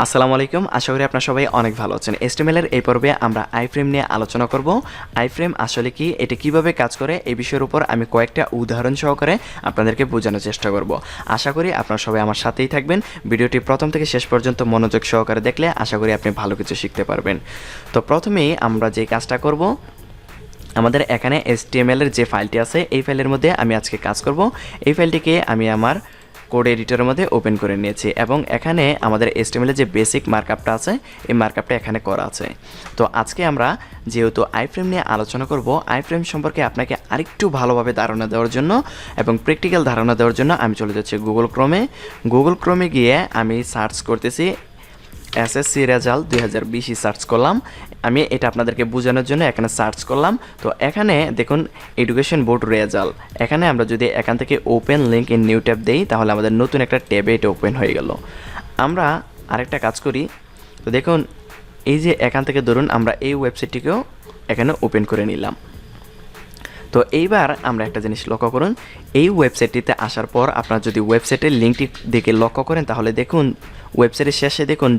আসসালামু আলাইকুম, আশা করি আপনারা সবাই অনেক ভালো আছেন। HTML এর এই পর্বে আমরা আইফ্রেম নিয়ে আলোচনা করব। আইফ্রেম আসলে কি, এটা কিভাবে কাজ করে, এই বিষয়ের উপর আমি কয়েকটা উদাহরণ সহকারে আপনাদেরকে বোঝানোর চেষ্টা করব। আশা করি আপনারা সবাই আমার সাথেই থাকবেন। ভিডিওটি প্রথম থেকে শেষ পর্যন্ত মনোযোগ সহকারে দেখলে আশা করি আপনি ভালো কিছু শিখতে পারবেন। তো প্রথমেই আমরা যে কাজটা করব, আমাদের এখানে HTML এর যে ফাইলটি আছে এই ফাইলের মধ্যে আমি আজকে কাজ করব। এই ফাইলটিকে আমি আমার কোড এডিটরের মধ্যে ওপেন করে নিয়েছি এবং এখানে আমাদের HTML এর যে বেসিক মার্কআপটা আছে এই মার্কআপটা এখানে করা আছে। তো আজকে আমরা যেহেতু আইফ্রেম নিয়ে আলোচনা করব, আইফ্রেম সম্পর্কে আপনাকে আরেকটু ভালোভাবে ধারণা দেওয়ার জন্য এবং প্র্যাকটিক্যাল ধারণা দেওয়ার জন্য আমি চলে যাচ্ছি গুগল ক্রোমে গিয়ে আমি সার্চ করতেছি SSC রেজাল্ট 2020 সার্চ করলাম। আমি এটা আপনাদেরকে বোঝানোর জন্য এখানে সার্চ করলাম। তো এখানে দেখুন এডুকেশন বোর্ড রেজাল্ট, এখানে আমরা যদি এখান থেকে open link in new tab দেই তাহলে আমাদের নতুন একটা ট্যাবে এটা ওপেন হয়ে গেল। আমরা আরেকটা কাজ করি। তো দেখুন এই যে এখান থেকে ধরুন আমরা এই ওয়েবসাইটটিকেও এখানে ওপেন করে নিলাম। তো এইবার আমরা একটা জিনিস লক্ষ্য করুন, এই ওয়েবসাইটটিতে আসার পর আপনারা যদি ওয়েবসাইটের লিঙ্কটি দিকে লক্ষ্য করেন তাহলে দেখুন ওয়েবসাইটের শেষে দেখুন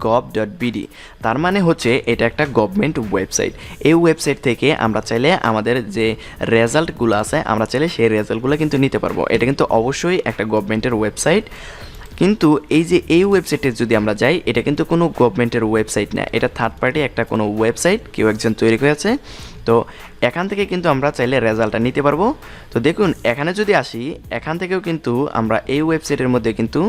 .gov.bd, তার মানে হচ্ছে এটা একটা গভর্নমেন্ট ওয়েবসাইট। এই ওয়েবসাইট থেকে আমরা চাইলে আমাদের যে রেজাল্টগুলো আছে আমরা চাইলে সেই রেজাল্টগুলো কিন্তু নিতে পারবো। এটা কিন্তু অবশ্যই একটা গভর্নমেন্টের ওয়েবসাইট। কিন্তু এই যে এই ওয়েবসাইটে যদি আমরা যাই, এটা কিন্তু কোনো গভর্নমেন্টের ওয়েবসাইট না, এটা থার্ড পার্টি একটা কোনো ওয়েবসাইট, কেউ একজন তৈরি করেছে। তো এখান থেকে কিন্তু আমরা চাইলে রেজাল্টটা নিতে পারবো। তো দেখুন এখানে যদি আসি, এখান থেকেও কিন্তু আমরা এই ওয়েবসাইটের মধ্যে কিন্তু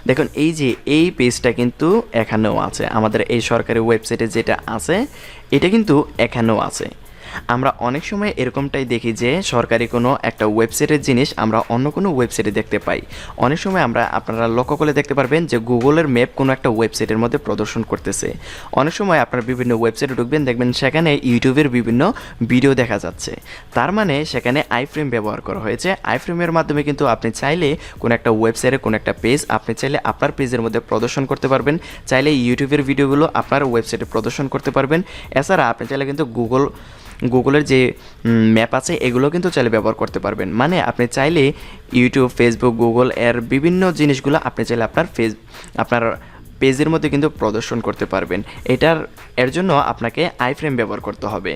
দেখুন এই যে এই পেজটা কিন্তু এখানেও আছে, আমাদের এই সরকারি ওয়েবসাইটে যেটা আছে এটা কিন্তু এখানেও আছে। আমরা অনেক সময় এরকমটাই দেখি যে সরকারি কোনো একটা ওয়েবসাইটের জিনিস আমরা অন্য কোনো ওয়েবসাইটে দেখতে পাই। অনেক সময় আপনারা লক্ষ্য করলে দেখতে পারবেন যে গুগলের ম্যাপ কোনো একটা ওয়েবসাইটের মধ্যে প্রদর্শন করতেছে। অনেক সময় আপনারা বিভিন্ন ওয়েবসাইটে ঢুকবেন, দেখবেন সেখানে ইউটিউবের বিভিন্ন ভিডিও দেখা যাচ্ছে, তার মানে সেখানে আইফ্রেম ব্যবহার করা হয়েছে। আইফ্রেমের মাধ্যমে কিন্তু আপনি চাইলে কোনো একটা ওয়েবসাইটে কোনো একটা পেজ আপনি চাইলে আপনার পেজের মধ্যে প্রদর্শন করতে পারবেন, চাইলে ইউটিউবের ভিডিওগুলো আপনার ওয়েবসাইটে প্রদর্শন করতে পারবেন। এছাড়া আপনি চাইলে কিন্তু গুগলের যে ম্যাপ আছে এগুলো কিন্তু চাইলে ব্যবহার করতে পারবেন। মানে আপনি চাইলে ইউটিউব, ফেসবুক, গুগল এর বিভিন্ন জিনিসগুলো আপনি চাইলে আপনার পেজের মধ্যে কিন্তু প্রদর্শন করতে পারবেন। এর জন্য আপনাকে আইফ্রেম ব্যবহার করতে হবে।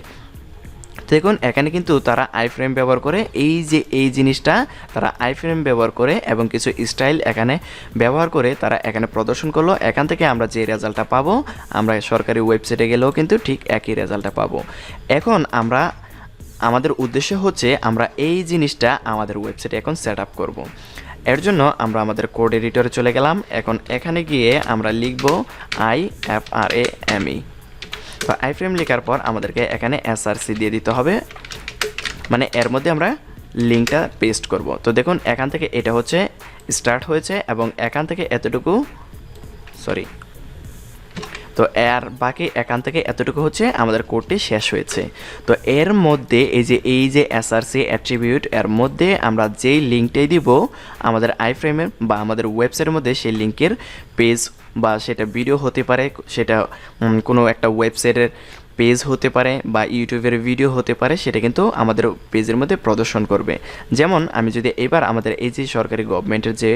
দেখুন এখানে কিন্তু তারা আইফ্রেম ব্যবহার করে, এই যে এই জিনিসটা তারা আইফ্রেম ব্যবহার করে এবং কিছু স্টাইল এখানে ব্যবহার করে তারা এখানে প্রদর্শন করলো। এখান থেকে আমরা যে রেজাল্টটা পাবো, আমরা সরকারি ওয়েবসাইটে গেলেও কিন্তু ঠিক একই রেজাল্টটা পাবো। এখন আমাদের উদ্দেশ্য হচ্ছে আমরা এই জিনিসটা আমাদের ওয়েবসাইটে এখন সেট আপ করবো। এর জন্য আমরা আমাদের কোড এডিটরে চলে গেলাম। এখন এখানে গিয়ে আমরা লিখব IFRAME। তো আইফ্রেম লেখার পর আমাদেরকে এখানে SRC দিয়ে দিতে হবে, মানে এর মধ্যে আমরা লিঙ্কটা পেস্ট করব। তো দেখুন এখান থেকে এটা হচ্ছে স্টার্ট হয়েছে এবং এখান থেকে এতটুকু তো এর বাকি এখান থেকে এতটুকু হচ্ছে আমাদের কোডটি শেষ হয়েছে। তো এর মধ্যে এই যে SRC অ্যাট্রিবিউট, এর মধ্যে আমরা যেই লিঙ্কটাই দিব আমাদের আইফ্রেমের বা আমাদের ওয়েবসাইটের মধ্যে, সেই লিঙ্কের পেজ বা সেটা ভিডিও হতে পারে, সেটা কোনো একটা ওয়েবসাইটের পেজ হতে পারে বা ইউটিউবের ভিডিও হতে পারে, সেটা কিন্তু আমাদের পেজের মধ্যে প্রদর্শন করবে। যেমন আমি যদি এবার আমাদের এই যে সরকারি গভর্নমেন্টের যে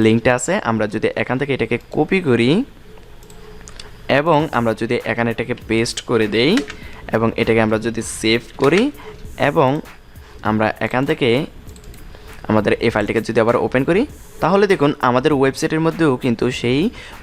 লিঙ্কটা আছে, আমরা যদি এখান থেকে এটাকে কপি করি এবং আমরা যদি এখানে এটাকে পেস্ট করে দেই এবং এটাকে আমরা যদি সেভ করি এবং আমরা এখান থেকে আমাদের এই ফাইলটিকে যদি আবার ওপেন করি, তাহলে দেখুন আমাদের ওয়েবসাইটের মধ্যেও কিন্তু সেই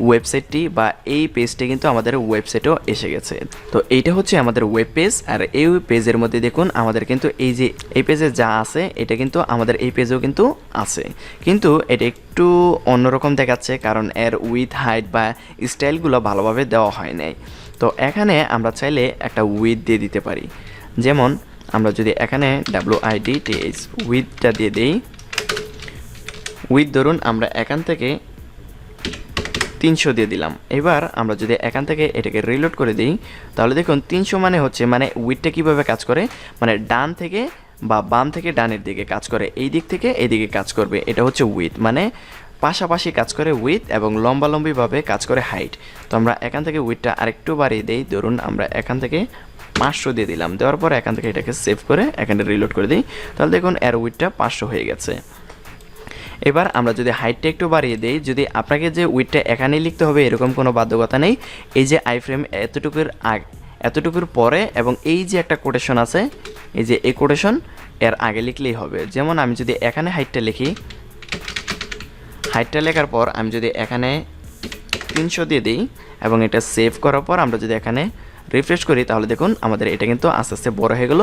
ওয়েবসাইটটি বা এই পেজটি কিন্তু আমাদের ওয়েবসাইটেও এসে গেছে। তো এইটা হচ্ছে আমাদের ওয়েব পেজ। আর এই পেজের মধ্যে দেখুন আমাদের কিন্তু এই যে এই পেজে যা আছে এটা কিন্তু আমাদের এই পেজেও কিন্তু আছে, কিন্তু এটা একটু অন্যরকম দেখাচ্ছে কারণ এর উইথ, হাইট বা স্টাইলগুলো ভালোভাবে দেওয়া হয় নাই। তো এখানে আমরা চাইলে একটা উইথ দিয়ে দিতে পারি। যেমন আমরা যদি এখানে WIDTH উইথটা দিয়ে দিই, উইথ ধরুন আমরা এখান থেকে 300 দিয়ে দিলাম। এবার আমরা যদি এখান থেকে এটাকে রিলোড করে দিই তাহলে দেখুন 300 মানে হচ্ছে, মানে উইথটা কীভাবে কাজ করে, মানে ডান থেকে বা বাম থেকে ডানের দিকে কাজ করে, এই দিক থেকে এই দিকে কাজ করবে, এটা হচ্ছে উইথ, মানে পাশাপাশি কাজ করে উইথ এবং লম্বালম্বিভাবে কাজ করে হাইট। তো আমরা এখান থেকে উইথটা আরেকটু বাড়িয়ে দিই, ধরুন আমরা এখান থেকে 500 দিয়ে দিলাম। দেওয়ার পর এখান থেকে এটাকে সেভ করে এখানে রিলোড করে দিই, তাহলে দেখুন এর উইথটা 500 হয়ে গেছে। এবার আমরা যদি হাইটটা একটু বাড়িয়ে দেই, যদি আপনাকে যে উইডটা এখানেই লিখতে হবে এরকম কোনো বাধ্যকতা নেই। এই যে আইফ্রেম এতটুকুর পরে এবং এই যে একটা কোটেশন আছে, এই যে এই কোটেশন এর আগে লিখলেই হবে। যেমন আমি যদি এখানে হাইটটা লিখি, হাইটটা লেখার পর আমি যদি এখানে 300 দিয়ে দিই এবং এটা সেভ করার পর আমরা যদি এখানে রিফ্রেশ করি, তাহলে দেখুন আমাদের এটা কিন্তু আস্তে আস্তে বড় হয়ে গেল।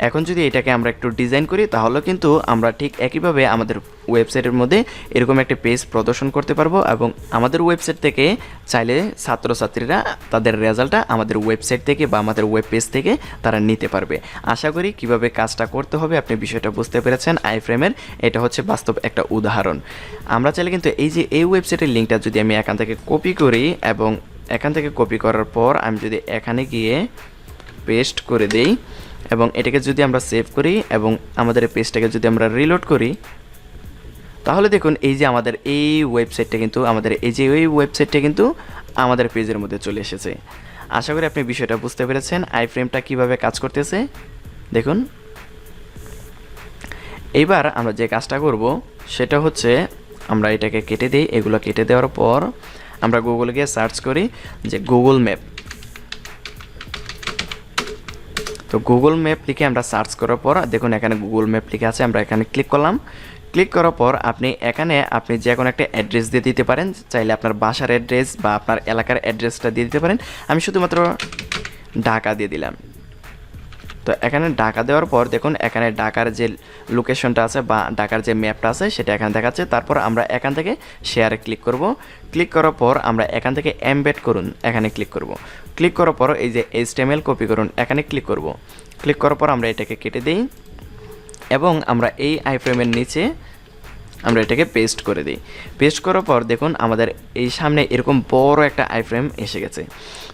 এখন যদি এটাকে আমরা একটু ডিজাইন করি, তাহলে কিন্তু আমরা ঠিক একইভাবে আমাদের ওয়েবসাইটের মধ্যে এরকম একটা পেজ প্রদর্শন করতে পারবো এবং আমাদের ওয়েবসাইট থেকে চাইলে ছাত্রছাত্রীরা তাদের রেজাল্টটা আমাদের ওয়েবসাইট থেকে বা আমাদের ওয়েব পেজ থেকে তারা নিতে পারবে। আশা করি কিভাবে কাজটা করতে হবে আপনি বিষয়টা বুঝতে পেরেছেন। আইফ্রেমের এটা হচ্ছে বাস্তব একটা উদাহরণ। আমরা চাইলে কিন্তু এই যে এই ওয়েবসাইটের লিঙ্কটা যদি আমি এখান থেকে কপি করি এবং এখান থেকে কপি করার পর আমি যদি এখানে গিয়ে পেস্ট করে দেই এবং এটাকে যদি আমরা সেভ করি এবং আমাদের পেজটাকে যদি আমরা রিলোড করি, তাহলে দেখুন এই যে আমাদের এই ওয়েবসাইটটা কিন্তু আমাদের পেজের মধ্যে চলে এসেছে। আশা করি আপনি বিষয়টা বুঝতে পেরেছেন আইফ্রেমটা কিভাবে কাজ করতেছে। দেখুন এইবার আমরা যে কাজটা করব সেটা হচ্ছে আমরা এটাকে কেটে দিই। এগুলো কেটে দেওয়ার পর আমরা গুগলে গিয়ে সার্চ করি যে গুগল ম্যাপ। তো গুগল ম্যাপ লিখে আমরা সার্চ করার পর দেখুন এখানে গুগল ম্যাপ লিখে আছে, আমরা এখানে ক্লিক করলাম। ক্লিক করার পর আপনি যে কোনো একটা অ্যাড্রেস দিয়ে দিতে পারেন, চাইলে আপনার বাসার অ্যাড্রেস বা আপনার এলাকার অ্যাড্রেসটা দিয়ে দিতে পারেন। আমি শুধুমাত্র ঢাকা দিয়ে দিলাম। তো এখানে ঢাকা দেওয়ার পর দেখুন এখানে ঢাকার যে লোকেশনটা আছে বা ঢাকার যে ম্যাপটা আছে সেটা এখানে দেখাচ্ছে। তারপর আমরা এখান থেকে শেয়ারে ক্লিক করব। ক্লিক করার পর আমরা এখান থেকে এমবেড করুন এখানে ক্লিক করব। ক্লিক করার পর এই যে HTML কপি করুন এখানে ক্লিক করব। ক্লিক করার পর আমরা এটাকে কেটে দিই এবং আমরা এই আইফ্রেমের নিচে আমরা এটাকে পেস্ট করে দিই। পেস্ট করার পর দেখুন আমাদের এই সামনে এরকম বড় একটা আইফ্রেম এসে গেছে।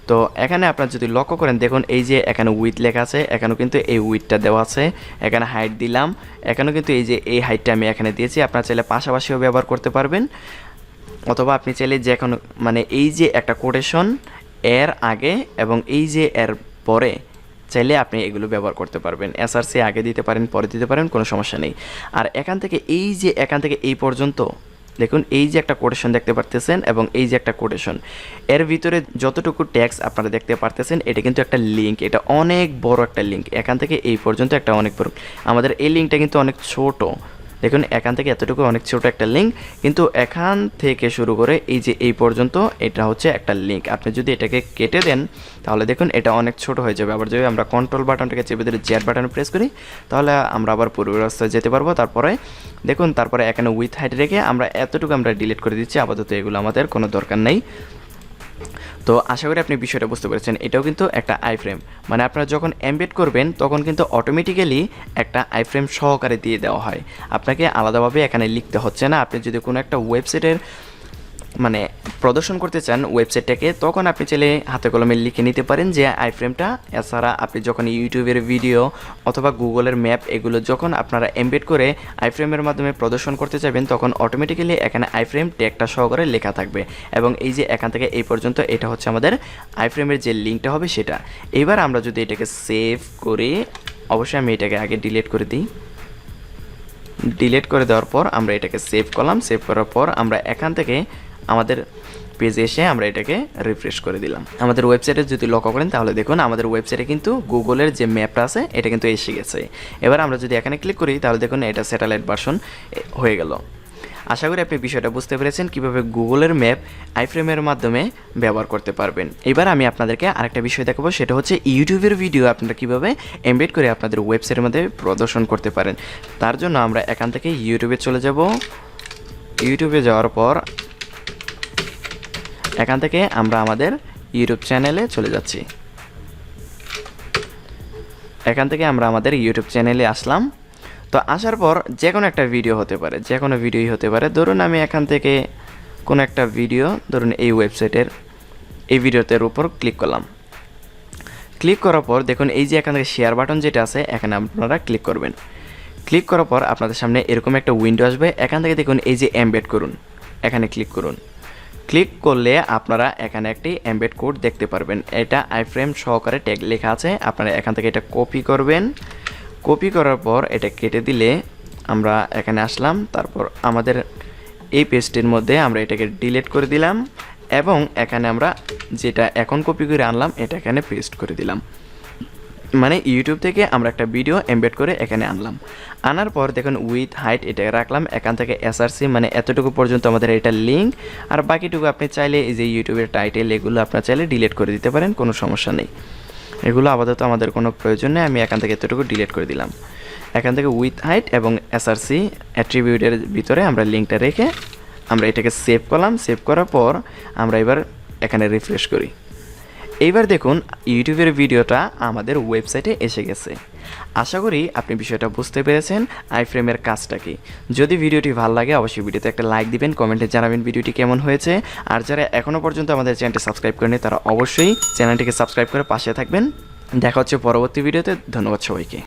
তো এখানে আপনারা যদি লক্ষ্য করেন দেখুন এই যে এখানে উইথ লেখা আছে, এখানেও কিন্তু এই উইথটা দেওয়া আছে। এখানে হাইট দিলাম, এখানেও কিন্তু এই যে এই হাইটটা আমি এখানে দিয়েছি। আপনারা চাইলে পাশাপাশিও ব্যবহার করতে পারবেন, অথবা আপনি চাইলে যে কোনো এই যে একটা কোটেশন এর আগে এবং এই যে এর পরে চাইলে আপনি এগুলো ব্যবহার করতে পারবেন। এসআরসি আগে দিতে পারেন, পরে দিতে পারেন, কোনো সমস্যা নেই। আর এখান থেকে এই পর্যন্ত দেখুন এই যে একটা কোটেশন দেখতে পারতেছেন এবং এই যে একটা কোটেশন, এর ভিতরে যতটুকু ট্যাক্স আপনারা দেখতে পারতেছেন এটা কিন্তু একটা লিঙ্ক, এটা অনেক বড় একটা লিঙ্ক। এখান থেকে এই পর্যন্ত একটা অনেক বড়, আমাদের এই লিঙ্কটা কিন্তু অনেক ছোট। দেখুন এখান থেকে এতটুকু অনেক ছোট একটা লিঙ্ক, কিন্তু এখান থেকে শুরু করে এই যে এই পর্যন্ত এটা হচ্ছে একটা লিঙ্ক। আপনি যদি এটাকে কেটে দেন তাহলে দেখুন এটা অনেক ছোট হয়ে যাবে। আবার যদি আমরা কন্ট্রোল বাটনটাকে চেপে ধরে জেড বাটন প্রেস করি তাহলে আমরা আবার পূর্বের অবস্থায় যেতে পারবো। তারপরে দেখুন এখানে উইথ হাইট রেখে আমরা এতটুকু আমরা ডিলিট করে দিচ্ছি। আপাতত এগুলো আমাদের কোনো দরকার নেই। তো আশা করি আপনি বিষয়টা বুঝতে পেরেছেন। এটাও কিন্তু একটা আইফ্রেম, আপনারা যখন এমবেড করবেন তখন কিন্তু অটোমেটিক্যালি একটা আইফ্রেম সহকারে দিয়ে দেওয়া হয়, আপনাকে আলাদাভাবে এখানে লিখতে হচ্ছে না। আপনি যদি কোনো একটা ওয়েবসাইটের প্রদর্শন করতে চান ওয়েবসাইটটাকে, তখন আপনি চাইলে হাতে কলমে লিখে নিতে পারেন যে আইফ্রেমটা। এছাড়া আপনি যখন ইউটিউবের ভিডিও অথবা গুগলের ম্যাপ এগুলো যখন আপনারা এমবেড করে আইফ্রেমের মাধ্যমে প্রদর্শন করতে চাইবেন, তখন অটোমেটিক্যালি এখানে আইফ্রেম ট্যাগটা সহকারে লেখা থাকবে এবং এই যে এখান থেকে এই পর্যন্ত এটা হচ্ছে আমাদের আইফ্রেমের যে লিঙ্কটা হবে সেটা। এবার আমরা যদি এটাকে সেভ করি, অবশ্যই আমি এটাকে আগে ডিলিট করে দিই। ডিলিট করে দেওয়ার পর আমরা এটাকে সেভ করলাম। সেভ করার পর আমরা এখান থেকে আমাদের পেজে এসে আমরা এটাকে রিফ্রেশ করে দিলাম। আমাদের ওয়েবসাইটে যদি লক্ষ্য করেন তাহলে দেখুন আমাদের ওয়েবসাইটে কিন্তু গুগলের যে ম্যাপটা আছে এটা কিন্তু এসে গেছে। এবার আমরা যদি এখানে ক্লিক করি তাহলে দেখুন এটা স্যাটেলাইট ভার্সন হয়ে গেল। আশা করি আপনি বিষয়টা বুঝতে পেরেছেন কিভাবে গুগলের ম্যাপ আইফ্রেমের মাধ্যমে ব্যবহার করতে পারবেন। এবার আমি আপনাদেরকে আরেকটা বিষয় দেখাবো, সেটা হচ্ছে ইউটিউবের ভিডিও আপনারা কিভাবে এমবেড করে আপনাদের ওয়েবসাইটের মধ্যে প্রদর্শন করতে পারেন। তার জন্য আমরা এখান থেকে ইউটিউবে চলে যাব। ইউটিউবে যাওয়ার পর এখান থেকে আমরা আমাদের ইউটিউব চ্যানেলে চলে যাচ্ছি। এখান থেকে আমরা আমাদের ইউটিউব চ্যানেলে আসলাম। তো আসার পর যে কোনো একটা ভিডিও হতে পারে, যে কোনো ভিডিওই হতে পারে। ধরুন আমি এখান থেকে কোনো একটা ভিডিও, ধরুন এই ওয়েবসাইটের এই ভিডিওটার উপর ক্লিক করলাম। ক্লিক করার পর দেখুন এই যে এখান থেকে শেয়ার বাটন যেটা আছে এখানে আপনারা ক্লিক করবেন। ক্লিক করার পর আপনাদের সামনে এরকম একটা উইন্ডো আসবে। এখান থেকে দেখুন এই যে এমবেড করুন, এখানে ক্লিক করুন। ক্লিক করলে আপনারা এখানে একটি এমবেড কোড দেখতে পারবেন। এটা আইফ্রেম সহকারে ট্যাগ লেখা আছে। আপনারা এখান থেকে এটা কপি করবেন। কপি করার পর এটা কেটে দিলে আমরা এখানে আসলাম, তারপর আমাদের এই পেজটির মধ্যে আমরা এটাকে ডিলিট করে দিলাম এবং এখানে আমরা যেটা এখন কপি করে আনলাম এটা এখানে পেস্ট করে দিলাম। মানে ইউটিউব থেকে আমরা একটা ভিডিও এমবেড করে এখানে আনলাম। আনার পর দেখুন উইথ হাইট এটা রাখলাম, এখান থেকে এসআরসি মানে এতটুকু পর্যন্ত আমাদের এটা লিঙ্ক, আর বাকিটুকু আপনি চাইলে এই যে ইউটিউবের টাইটেল এগুলো আপনার চাইলে ডিলিট করে দিতে পারেন, কোনো সমস্যা নেই। এগুলো আপাতত আমাদের কোনো প্রয়োজন নেই, আমি এখান থেকে এতটুকু ডিলিট করে দিলাম। এখান থেকে উইথ হাইট এবং এসআরসি অ্যাট্রিবিউটের ভিতরে আমরা লিঙ্কটা রেখে আমরা এটাকে সেভ করলাম। সেভ করার পর আমরা এবার এখানে রিফ্রেশ করি। এইবার দেখুন ইউটিউবের ভিডিওটা আমাদের ওয়েবসাইটে এসে গেছে। আশা করি আপনি বিষয়টা বুঝতে পেরেছেন আইফ্রেমের কাজটা কি। যদি ভিডিওটি ভালো লাগে অবশ্যই ভিডিওতে একটা লাইক দিবেন, কমেন্টে জানাবেন ভিডিওটি কেমন হয়েছে। আর যারা এখনও পর্যন্ত আমাদের চ্যানেলটি সাবস্ক্রাইব করেনি তারা অবশ্যই চ্যানেলটিকে সাবস্ক্রাইব করে পাশে থাকবেন। দেখা হচ্ছে পরবর্তী ভিডিওতে। ধন্যবাদ সবাইকে।